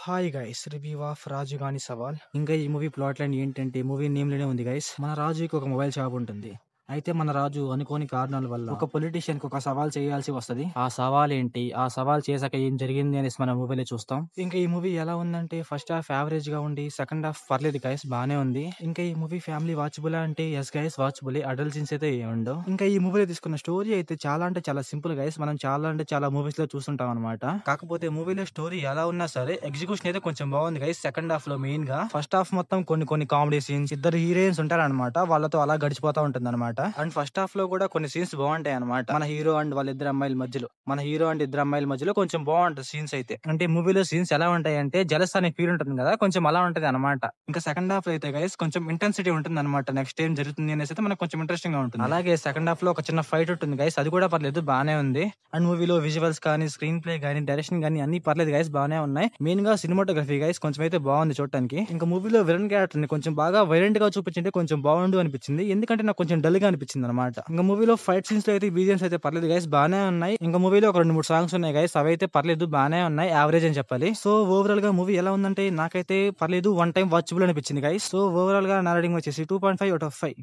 Hi guys, review of రాజు గాని సవాల్. ఇంకా ఈ మూవీ ప్లాట్ లైన్ ఏంటంటే, మూవీ నేమ్ లోనే ఉంది గైస్. మన రాజుకి ఒక మొబైల్ షాప్ ఉంటుంది. అయితే మన రాజు అనుకోని కారణాల వల్ల ఒక పొలిటీషియన్ కి ఒక సవాల్ చేయాల్సి వస్తది. ఆ సవాల్ ఏంటి, ఆ సవాల్ చేశాక ఏం జరిగింది అనేసి మన మూవీలో చూస్తాం. ఇంకా ఈ మూవీ ఎలా ఉందంటే, ఫస్ట్ హాఫ్ యావరేజ్ గా ఉండి సెకండ్ హాఫ్ పర్లేదు గైస్, బానే ఉంది. ఇంకా ఈ మూవీ ఫ్యామిలీ వాచబుల్ అంటే yes guys, watchable. Adult scenes అయితే ఏం ఉండవు. ఇంకా ఈ మూవీలో తీసుకున్న స్టోరీ అయితే చాలా అంటే చాలా సింపుల్ గైస్. మనం చాలా అంటే చాలా మూవీస్ లో చూస్తుంటాం అనమాట. కాకపోతే మూవీలో స్టోరీ ఎలా ఉన్నా సరే ఎగ్జిక్యూషన్ అయితే కొంచెం బాగుంది గైస్. సెకండ్ హాఫ్ లో మెయిన్ గా, ఫస్ట్ హాఫ్ మొత్తం కొన్ని కామెడీ సీన్స్, ఇద్దరు హీరోయిన్స్ ఉంటారనమాట, వాళ్ళతో అలా గడిచిపోతా ఉంటుంది అనమాట. అండ్ ఫస్ట్ హాఫ్ లో కూడా కొన్ని సీన్స్ బాగుంటాయి అనమాట. మన హీరో అండ్ వాళ్ళ ఇద్దరు అమ్మాయిల మధ్యలో, ఇద్దరు అమ్మాయిల మధ్యలో కొంచెం బాగుంటుంది సీన్స్ అయితే. అంటే మూవీలో సీన్స్ ఎలా ఉంటాయి అంటే, జలస్ అనే ఫీల్ ఉంటుంది కదా, కొంచెం అలా ఉంటది అనమాట. ఇంకా సెకండ్ హాఫ్ అయితే గైస్ కొంచెం ఇంటెన్సిటీ ఉంటుంది అనమాట. నెక్స్ట్ ఏం జరుగుతుంది అనేసి అయితే మనకు కొంచెం ఇంట్రెస్టింగ్ గా ఉంటుంది. అలాగే సెకండ్ హాఫ్ లో ఒక చిన్న ఫైట్ ఉంటుంది గైస్, అది కూడా పర్లేదు, బానే ఉంది. అండ్ మూవీలో విజువల్స్ కానీ, స్క్రీన్ ప్లే కానీ, డైరెక్షన్ కానీ అన్ని పర్లేదు గైస్, బానే ఉన్నాయి. మెయిన్ గా సినిమాటోగ్రఫీ గైస్ కొంచెం అయితే బాగుంది చూడటానికి. ఇంకా మూవీలో విలన్ క్యారెక్టర్ ని కొంచెం బాగా వైలెంట్ గా చూపించింటే కొంచెం బాగుండు అనిపించింది, ఎందుకంటే నాకు కొంచెం డల్ గా అనిపించింది అనమాట. ఇంకా మూవీలో ఫైట్ సీన్స్ లో అయితే బీజిఎమ్స్ అయితే పర్లేదు గైస్, బానే ఉన్నాయి. ఇంకా మూవీలో ఒక 2-3 సాంగ్స్ ఉన్నాయి గైస్, అవి అయితే పర్లేదు, బానే ఉన్నాయి, యావరేజ్ అని చెప్పాలి. సో ఓవరాల్ గా మూవీ ఎలా ఉందంటే, నాకైతే పర్లేదు, వన్ టైం వాచబుల్ అనిపించింది గైస్. సో ఓవరాల్ గా నా రేటింగ్ వచ్చేసి 2.5 out of 5.